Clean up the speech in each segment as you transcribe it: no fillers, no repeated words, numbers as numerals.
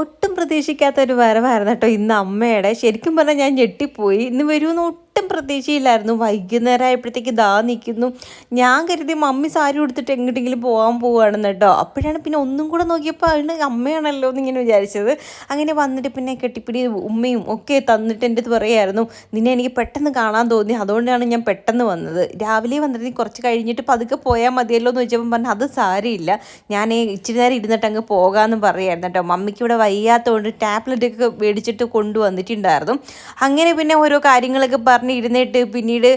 ഒട്ടും പ്രതീക്ഷിക്കാത്തൊരു വരവായിരുന്നു കേട്ടോ ഇന്ന് അമ്മയുടെ. ശരിക്കും പറഞ്ഞാൽ ഞാൻ ഞെട്ടിപ്പോയി. ഇന്ന് വരുമെന്ന് ഒട്ടും പ്രതീക്ഷയില്ലായിരുന്നു. വൈകുന്നേരം ആയപ്പോഴത്തേക്ക് ദാ നിൽക്കുന്നു. ഞാൻ കരുതി മമ്മി സാരി ഉടുത്തിട്ട് എങ്ങോട്ടെങ്കിലും പോകാൻ പോവുകയാണെന്ന് കേട്ടോ. അപ്പോഴാണ് പിന്നെ ഒന്നും കൂടെ നോക്കിയപ്പോൾ അതിന് അമ്മയാണല്ലോ എന്നിങ്ങനെ വിചാരിച്ചത്. അങ്ങനെ വന്നിട്ട് പിന്നെ കെട്ടിപ്പിടി ഉമ്മയും ഒക്കെ തന്നിട്ട് എൻ്റെ അടുത്ത് പറയുമായിരുന്നു, നിന്നെ എനിക്ക് പെട്ടെന്ന് കാണാൻ തോന്നി, അതുകൊണ്ടാണ് ഞാൻ പെട്ടെന്ന് വന്നത്. രാവിലെ വന്നിട്ട് കുറച്ച് കഴിഞ്ഞിട്ട് പതുക്കെ പോയാൽ മതിയല്ലോ എന്ന് ചോദിച്ചപ്പോൾ പറഞ്ഞു അത് സാരിയില്ല, ഞാൻ ഇച്ചിരി നേരം ഇരുന്നിട്ട് അങ്ങ് പോകാമെന്ന് പറയായിരുന്നു കേട്ടോ. മമ്മിക്ക് ഇവിടെ വയ്യാത്തതുകൊണ്ട് ടാബ്ലറ്റൊക്കെ മേടിച്ചിട്ട് കൊണ്ടുവന്നിട്ടുണ്ടായിരുന്നു. അങ്ങനെ പിന്നെ ഓരോ കാര്യങ്ങളൊക്കെ പറഞ്ഞ് ഇരുന്നിട്ട് പിന്നീട്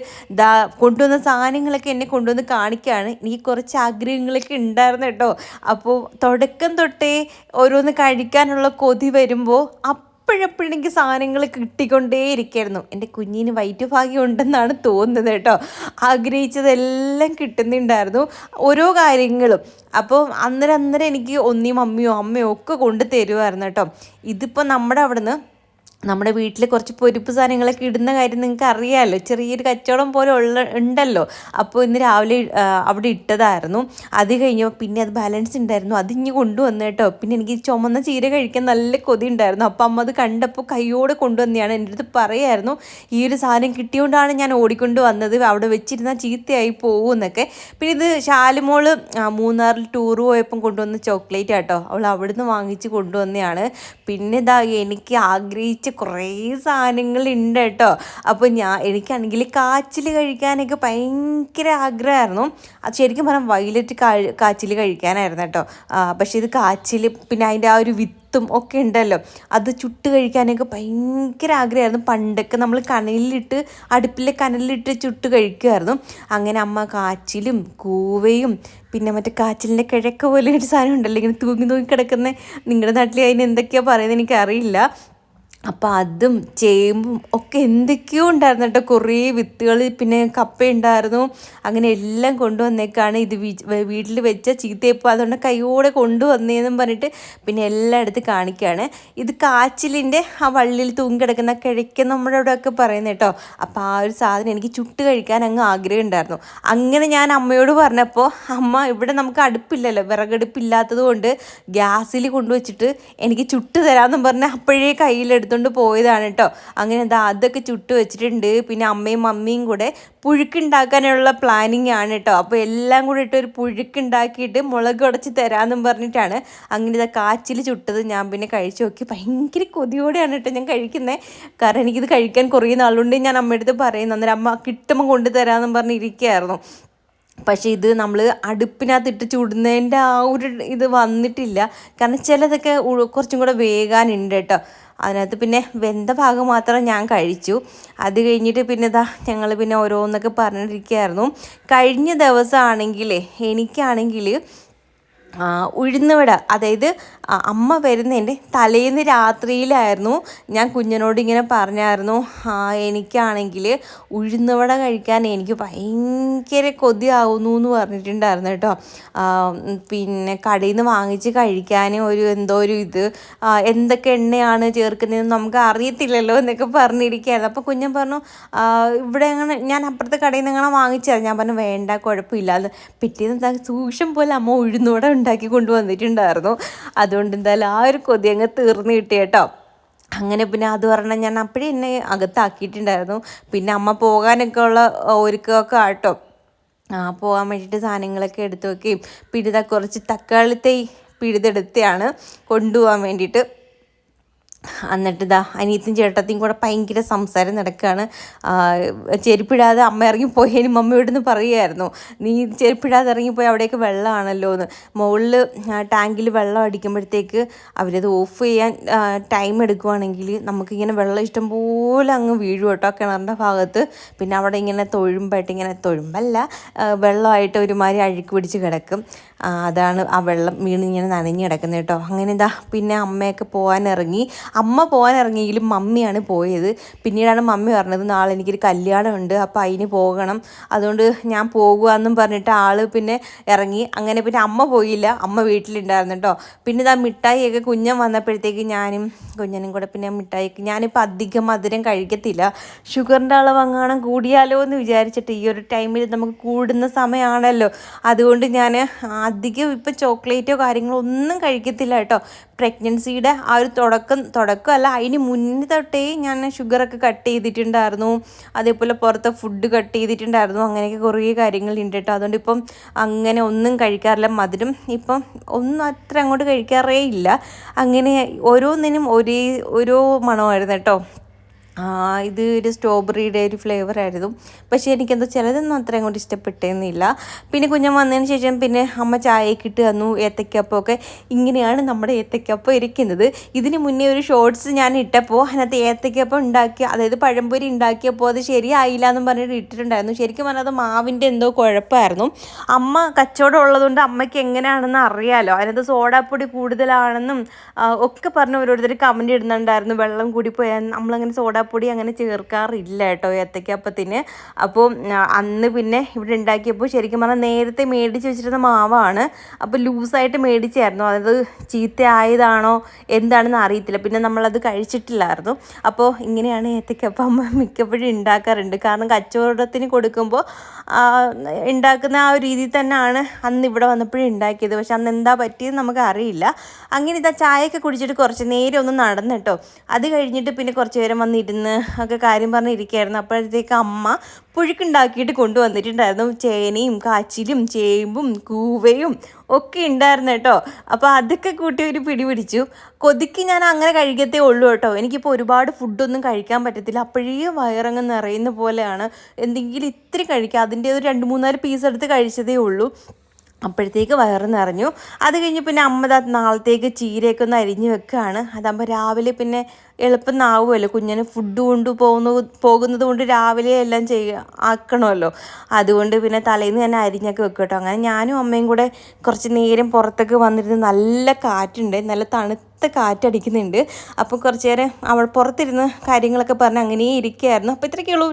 കൊണ്ടുവന്ന സാധനങ്ങളൊക്കെ എന്നെ കൊണ്ടുവന്ന് കാണിക്കുകയാണ്. എനിക്ക് കുറച്ച് ആഗ്രഹങ്ങളൊക്കെ ഉണ്ടായിരുന്നു കേട്ടോ. അപ്പോൾ തുടക്കം തൊട്ടേ ഓരോന്ന് കഴിക്കാനുള്ള കൊതി വരുമ്പോൾ അപ്പോഴെപ്പോഴെനിക്ക് സാധനങ്ങൾ കിട്ടിക്കൊണ്ടേ ഇരിക്കുകയായിരുന്നു. എൻ്റെ കുഞ്ഞിന് വയറ്റുഭാഗ്യം ഉണ്ടെന്നാണ് തോന്നുന്നത് കേട്ടോ. ആഗ്രഹിച്ചതെല്ലാം കിട്ടുന്നുണ്ടായിരുന്നു ഓരോ കാര്യങ്ങളും. അപ്പോൾ അന്നേരം എനിക്ക് ഒന്നി മമ്മിയോ അമ്മയോ ഒക്കെ കൊണ്ട് തരുമായിരുന്നു കേട്ടോ. ഇതിപ്പോൾ നമ്മുടെ വീട്ടിൽ കുറച്ച് പൊരിപ്പ് സാധനങ്ങളൊക്കെ ഇടുന്ന കാര്യം നിങ്ങൾക്ക് അറിയാമല്ലോ. ചെറിയൊരു കച്ചവടം പോലെ ഉണ്ടല്ലോ. അപ്പോൾ ഇന്ന് രാവിലെ അവിടെ ഇട്ടതായിരുന്നു. അത് കഴിഞ്ഞപ്പോൾ പിന്നെ അത് ബാലൻസ് ഉണ്ടായിരുന്നു, അതിഞ്ഞ് കൊണ്ടുവന്നു കേട്ടോ. പിന്നെ എനിക്ക് ചുമന്ന ചീര കഴിക്കാൻ നല്ല കൊതി ഉണ്ടായിരുന്നു. അപ്പം അമ്മ അത് കണ്ടപ്പോൾ കൈയോടെ കൊണ്ടുവന്നെയാണ്. എൻ്റെ അടുത്ത് പറയായിരുന്നു, ഈ ഒരു സാധനം കിട്ടിയോണ്ടാണ് ഞാൻ ഓടിക്കൊണ്ട് വന്നത്, അവിടെ വെച്ചിരുന്നാൽ ചീത്തയായി പോകുമെന്നൊക്കെ. പിന്നെ ഇത് ശാലുമോള് മൂന്നാറിൽ ടൂർ പോയപ്പം കൊണ്ടുവന്ന ചോക്ലേറ്റ് കേട്ടോ. അവൾ അവിടുന്ന് വാങ്ങിച്ച് കൊണ്ടുവന്നതാണ്. പിന്നെ എനിക്ക് ആഗ്രഹിച്ച കുറേ സാധനങ്ങളുണ്ട് കേട്ടോ. അപ്പോൾ എനിക്കാണെങ്കിൽ കാച്ചിൽ കഴിക്കാനൊക്കെ ഭയങ്കര ആഗ്രഹമായിരുന്നു. അത് ശരിക്കും പറഞ്ഞാൽ വയലറ്റ് കാച്ചിൽ കഴിക്കാനായിരുന്നു കേട്ടോ. പക്ഷേ ഇത് കാച്ചിൽ പിന്നെ അതിൻ്റെ ആ ഒരു വിത്തും ഒക്കെ ഉണ്ടല്ലോ, അത് ചുട്ട് കഴിക്കാനൊക്കെ ഭയങ്കര ആഗ്രഹമായിരുന്നു. പണ്ടൊക്കെ നമ്മൾ അടുപ്പിലെ കനലിലിട്ട് ചുട്ട് കഴിക്കുമായിരുന്നു. അങ്ങനെ അമ്മ കാച്ചിലും കൂവയും പിന്നെ മറ്റേ കാച്ചിലിൻ്റെ കിഴക്ക് പോലെ ഒരു സാധനം ഉണ്ടല്ലോ, ഇങ്ങനെ തൂങ്ങി കിടക്കുന്ന, നിങ്ങളുടെ നാട്ടിൽ അതിന് എന്തൊക്കെയാണ് പറയുന്നത് എനിക്കറിയില്ല. അപ്പോൾ അതും ചേമ്പും ഒക്കെ എന്തൊക്കെയോ ഉണ്ടായിരുന്നു കേട്ടോ. കുറേ വിത്തുകൾ, പിന്നെ കപ്പയുണ്ടായിരുന്നു. അങ്ങനെ എല്ലാം കൊണ്ടുവന്നേക്കാണ്. ഇത് വീട്ടിൽ വെച്ച ചീത്തയപ്പോൾ അതുകൊണ്ട് കൈയോടെ കൊണ്ടുവന്നേന്നും പറഞ്ഞിട്ട് പിന്നെ എല്ലാം എടുത്ത് കാണിക്കുകയാണ്. ഇത് കാച്ചിലിൻ്റെ ആ വള്ളിയിൽ തൂങ്ങിക്കിടക്കുന്ന കിഴക്ക് നമ്മുടെ അവിടെയൊക്കെ പറയുന്നത് കേട്ടോ. അപ്പോൾ ആ ഒരു സാധനം എനിക്ക് ചുട്ട് കഴിക്കാൻ അങ്ങ് ആഗ്രഹം ഉണ്ടായിരുന്നു. അങ്ങനെ ഞാൻ അമ്മയോട് പറഞ്ഞപ്പോൾ അമ്മ, ഇവിടെ നമുക്ക് അടുപ്പില്ലല്ലോ, വിറകടുപ്പില്ലാത്തത് കൊണ്ട് ഗ്യാസിൽ കൊണ്ടുവച്ചിട്ട് എനിക്ക് ചുട്ട് തരാമെന്നും പറഞ്ഞ് അപ്പോഴേ കയ്യിലെടുത്തുകൊണ്ട് പോയതാണ് കേട്ടോ. അങ്ങനെ അതൊക്കെ ചുട്ട് വെച്ചിട്ടുണ്ട്. പിന്നെ അമ്മയും മമ്മിയും കൂടെ പുഴുക്കുണ്ടാക്കാനുള്ള പ്ലാനിങ് ആണ് കേട്ടോ. അപ്പോൾ എല്ലാം കൂടെ ഇട്ട് ഒരു പുഴുക്കുണ്ടാക്കിയിട്ട് മുളക് ഉടച്ച് തരാമെന്നും പറഞ്ഞിട്ടാണ് അങ്ങനെ കാച്ചിൽ ചുട്ടത് ഞാൻ പിന്നെ കഴിച്ചു നോക്കി. ഭയങ്കര കൊതിയോടെയാണ് കേട്ടോ ഞാൻ കഴിക്കുന്നത്. കാരണം എനിക്കിത് കഴിക്കാൻ കുറേ നാളുകൊണ്ട് ഞാൻ അമ്മയടുത്ത് പറയുന്നു. അന്നേരം അമ്മ കിട്ടുമ്പോൾ കൊണ്ടുതരാമെന്നും പറഞ്ഞിരിക്കുകയായിരുന്നു. പക്ഷേ ഇത് നമ്മൾ അടുപ്പിനകത്തിട്ട് ചുടുന്നതിൻ്റെ ആ ഒരു ഇത് വന്നിട്ടില്ല. കാരണം ചിലതൊക്കെ കുറച്ചും കൂടെ വേകാനുണ്ട് കേട്ടോ. അതിനകത്ത് പിന്നെ വെന്ത ഭാഗം മാത്രം ഞാൻ കഴിച്ചു. അത് കഴിഞ്ഞിട്ട് പിന്നെ ഞങ്ങൾ പിന്നെ ഓരോന്നൊക്കെ പറഞ്ഞിരിക്കുകയായിരുന്നു. കഴിഞ്ഞ ദിവസമാണെങ്കിൽ എനിക്കാണെങ്കിൽ ഉഴുന്നുവട, അതായത് അമ്മ വരുന്നതിൻ്റെ തലേന്ന് രാത്രിയിലായിരുന്നു ഞാൻ കുഞ്ഞിനോട് ഇങ്ങനെ പറഞ്ഞായിരുന്നു, എനിക്കാണെങ്കിൽ ഉഴുന്നുവട കഴിക്കാൻ എനിക്ക് ഭയങ്കര കൊതിയാവുന്നു എന്ന് പറഞ്ഞിട്ടുണ്ടായിരുന്നു കേട്ടോ. പിന്നെ കടയിൽ നിന്ന് വാങ്ങിച്ച് കഴിക്കാൻ എന്തോ ഒരു ഇത്, എന്തൊക്കെ എണ്ണയാണ് ചേർക്കുന്നതെന്ന് നമുക്ക് അറിയത്തില്ലല്ലോ എന്നൊക്കെ പറഞ്ഞിരിക്കുകയായിരുന്നു. അപ്പോൾ കുഞ്ഞൻ പറഞ്ഞു, ഇവിടെ അങ്ങനെ ഞാൻ അപ്പുറത്തെ കടയിൽ നിന്ന് അങ്ങനെ വാങ്ങിച്ചത്. ഞാൻ പറഞ്ഞു വേണ്ട, കുഴപ്പമില്ല. അത് പിറ്റേന്ന് സൂക്ഷം പോലെ അമ്മ ഉഴുന്നുവട ഉണ്ടാക്കി കൊണ്ടുവന്നിട്ടുണ്ടായിരുന്നു. അതുകൊണ്ട് എന്തായാലും ആ ഒരു കൊതി അങ്ങ് തീർന്നു കിട്ടി കേട്ടോ. അങ്ങനെ പിന്നെ അത് പറഞ്ഞാൽ ഞാൻ അപ്പോഴേ എന്നെ അകത്താക്കിയിട്ടുണ്ടായിരുന്നു. പിന്നെ അമ്മ പോകാനൊക്കെ ഉള്ള ഒരുക്കമൊക്കെ ആട്ടോ. പോകാൻ വേണ്ടിയിട്ട് സാധനങ്ങളൊക്കെ എടുത്ത് വയ്ക്കുകയും പിന്നെ കുറച്ച് തക്കാളി പിഴുതെടുത്താണ് കൊണ്ടുപോകാൻ വേണ്ടിയിട്ട്. എന്നിട്ട് അനിയത്തിയും ചേട്ടത്തിയും കൂടെ ഭയങ്കര സംസാരം നടക്കുകയാണ്. ചെരുപ്പിടാതെ അമ്മ ഇറങ്ങിപ്പോയതിന് മമ്മിയോട് നിന്ന് പറയുമായിരുന്നു, നീ ചെരുപ്പിടാതെ ഇറങ്ങിപ്പോയി, അവിടെയൊക്കെ വെള്ളമാണല്ലോ എന്ന്. മുകളിൽ ടാങ്കിൽ വെള്ളം അടിക്കുമ്പോഴത്തേക്ക് അവരത് ഓഫ് ചെയ്യാൻ ടൈം എടുക്കുവാണെങ്കിൽ നമുക്കിങ്ങനെ വെള്ളം ഇഷ്ടംപോലെ അങ്ങ് വീഴും കേട്ടോ കിണറിൻ്റെ ഭാഗത്ത്. പിന്നെ അവിടെ ഇങ്ങനെ തൊഴുമ്പല്ല, വെള്ളമായിട്ട് ഒരുമാതിരി അഴുക്ക് പിടിച്ച് കിടക്കും. അതാണ് ആ വെള്ളം വീണ് ഇങ്ങനെ നനഞ്ഞ് കിടക്കുന്നത് കേട്ടോ. അങ്ങനെ പിന്നെ അമ്മയൊക്കെ അമ്മ പോകാൻ ഇറങ്ങിയെങ്കിലും മമ്മിയാണ് പോയത്. പിന്നീടാണ് മമ്മി പറഞ്ഞത്, നാളെ എനിക്കൊരു കല്യാണമുണ്ട്, അപ്പോൾ അതിന് പോകണം, അതുകൊണ്ട് ഞാൻ പോകുകയെന്നും പറഞ്ഞിട്ട് പിന്നെ ഇറങ്ങി. അങ്ങനെ പിന്നെ അമ്മ പോയില്ല, അമ്മ വീട്ടിലുണ്ടായിരുന്നു കേട്ടോ. പിന്നെ മിഠായിയൊക്കെ കുഞ്ഞൻ വന്നപ്പോഴത്തേക്ക് ഞാനും കുഞ്ഞനും കൂടെ പിന്നെ മിഠായിക്ക്, ഞാനിപ്പോൾ അധികം മധുരം കഴിക്കത്തില്ല, ഷുഗറിൻ്റെ അളവ് അങ്ങാണം കൂടിയാലോ എന്ന് വിചാരിച്ചിട്ട്. ഈ ഒരു ടൈമിൽ നമുക്ക് കൂടുന്ന സമയമാണല്ലോ, അതുകൊണ്ട് ഞാൻ അധികം ഇപ്പം ചോക്ലേറ്റോ കാര്യങ്ങളോ ഒന്നും കഴിക്കത്തില്ല കേട്ടോ. പ്രഗ്നൻസിയുടെ ആ ഒരു തുടക്കമല്ല അതിന് മുന്നേ തൊട്ടേ ഞാൻ ഷുഗറൊക്കെ കട്ട് ചെയ്തിട്ടുണ്ടായിരുന്നു, അതേപോലെ പുറത്തെ ഫുഡ് കട്ട് ചെയ്തിട്ടുണ്ടായിരുന്നു. അങ്ങനെയൊക്കെ കുറേ കാര്യങ്ങളുണ്ട് കേട്ടോ. അതുകൊണ്ട് ഇപ്പം അങ്ങനെ ഒന്നും കഴിക്കാറില്ല. മധുരം ഇപ്പം ഒന്നും അത്ര അങ്ങോട്ട് കഴിക്കാറേ ഇല്ല. അങ്ങനെ ഓരോന്നിനും ഓരോ മണമായിരുന്നു കേട്ടോ. ഇത് ഒരു സ്ട്രോബെറിയുടെ ഒരു ഫ്ലേവറായിരുന്നു. പക്ഷേ എനിക്കെന്തോ ചിലതൊന്നും അത്ര അങ്ങോട്ട് ഇഷ്ടപ്പെട്ടേന്നില്ല. പിന്നെ കുഞ്ഞൻ വന്നതിന് ശേഷം പിന്നെ അമ്മ ചായയൊക്കെ ഇട്ട് തന്നു, ഏത്തയ്ക്കപ്പമൊക്കെ. ഇങ്ങനെയാണ് നമ്മുടെ ഏത്തയ്ക്കപ്പം ഇരിക്കുന്നത്. ഇതിന് മുന്നേ ഒരു ഷോർട്സ് ഞാൻ ഇട്ടപ്പോൾ അതിനകത്ത് ഏത്തയ്ക്കപ്പം ഉണ്ടാക്കി, അതായത് പഴംപൊരി ഉണ്ടാക്കിയപ്പോൾ അത് ശരിയായില്ല എന്നും പറഞ്ഞിട്ട് ഇട്ടിട്ടുണ്ടായിരുന്നു. ശരിക്കും പറഞ്ഞാൽ അത് മാവിൻ്റെ എന്തോ കുഴപ്പമായിരുന്നു. അമ്മ കച്ചവടം ഉള്ളതുകൊണ്ട് അമ്മയ്ക്ക് എങ്ങനെയാണെന്ന് അറിയാമല്ലോ. അതിനകത്ത് സോഡാപ്പൊടി കൂടുതലാണെന്നും ഒക്കെ പറഞ്ഞ് ഓരോരുത്തർ കമൻറ്റ് ഇടുന്നുണ്ടായിരുന്നു. വെള്ളം കൂടിപ്പോയാൽ നമ്മളങ്ങനെ സോഡാപ്പൊടി അങ്ങനെ ചേർക്കാറില്ല കേട്ടോ ഏത്തയ്ക്കപ്പത്തിന്. അപ്പോൾ അന്ന് പിന്നെ ഇവിടെ ഉണ്ടാക്കിയപ്പോൾ ശരിക്കും പറഞ്ഞാൽ നേരത്തെ മേടിച്ച് വെച്ചിരുന്ന മാവാണ്. അപ്പോൾ ലൂസായിട്ട് മേടിച്ചായിരുന്നു. അത് ചീത്തയായതാണോ എന്താണെന്ന് അറിയത്തില്ല. പിന്നെ നമ്മളത് കഴിച്ചിട്ടില്ലായിരുന്നു. അപ്പോൾ ഇങ്ങനെയാണ് ഏത്തയ്ക്കപ്പം അമ്മ മിക്കപ്പോഴും ഉണ്ടാക്കാറുണ്ട്. കാരണം കച്ചവടത്തിന് കൊടുക്കുമ്പോൾ ഉണ്ടാക്കുന്ന ആ ഒരു രീതിയിൽ തന്നെയാണ് അന്ന് ഇവിടെ വന്നപ്പോഴും ഉണ്ടാക്കിയത്. പക്ഷെ അന്ന് എന്താ പറ്റിയത് നമുക്ക് അറിയില്ല. അങ്ങനെ ഇതാ ചായയൊക്കെ കുടിച്ചിട്ട് കുറച്ച് നേരം ഒന്ന് നടന്നു കേട്ടോ. അത് കഴിഞ്ഞിട്ട് പിന്നെ കുറച്ച് നേരം വന്നിരുന്ന് ഒക്കെ കാര്യം പറഞ്ഞിരിക്കുകയായിരുന്നു. അപ്പോഴത്തേക്ക് അമ്മ പുഴുക്കുണ്ടാക്കിയിട്ട് കൊണ്ടുവന്നിട്ടുണ്ടായിരുന്നു. ചേനയും കാച്ചിലും ചേമ്പും കൂവയും ഒക്കെ ഉണ്ടായിരുന്നു കേട്ടോ. അപ്പോൾ അതൊക്കെ കൂട്ടി ഒരു പിടി പിടിച്ചു. കൊതിക്ക് ഞാൻ അങ്ങനെ കഴിക്കത്തേ ഉള്ളൂ കേട്ടോ. എനിക്കിപ്പോൾ ഒരുപാട് ഫുഡൊന്നും കഴിക്കാൻ പറ്റത്തില്ല. അപ്പോഴേ വയറങ്ങ് നിറയുന്ന പോലെയാണ്. എന്തെങ്കിലും ഇത്തിരി കഴിക്കുക, അതിൻ്റെ ഒരു 2-3 പീസ് എടുത്ത് കഴിച്ചതേ ഉള്ളൂ. അപ്പോഴത്തേക്ക് വയറ് നിറഞ്ഞു. അത് കഴിഞ്ഞ് പിന്നെ അമ്മ നാളത്തേക്ക് ചീരയൊക്കെ ഒന്ന് അരിഞ്ഞ് വെക്കുകയാണ്. അതാകുമ്പോൾ രാവിലെ പിന്നെ എളുപ്പം നാവുമല്ലോ. കുഞ്ഞിന് ഫുഡ് പോകുന്നത് കൊണ്ട് രാവിലെ എല്ലാം ആക്കണമല്ലോ. അതുകൊണ്ട് പിന്നെ തലേന്ന് തന്നെ അരിഞ്ഞൊക്കെ വെക്കും കേട്ടോ. അങ്ങനെ ഞാനും അമ്മയും കൂടെ കുറച്ച് നേരം പുറത്തൊക്കെ വന്നിരുന്ന്, നല്ല കാറ്റുണ്ട്, നല്ല തണുത്ത കാറ്റടിക്കുന്നുണ്ട്. അപ്പോൾ കുറച്ച് നേരം പുറത്തിരുന്ന് കാര്യങ്ങളൊക്കെ പറഞ്ഞ് അങ്ങനെ ഇരിക്കുകയായിരുന്നു. അപ്പോൾ ഇത്രയൊക്കെ ഉള്ളൂ.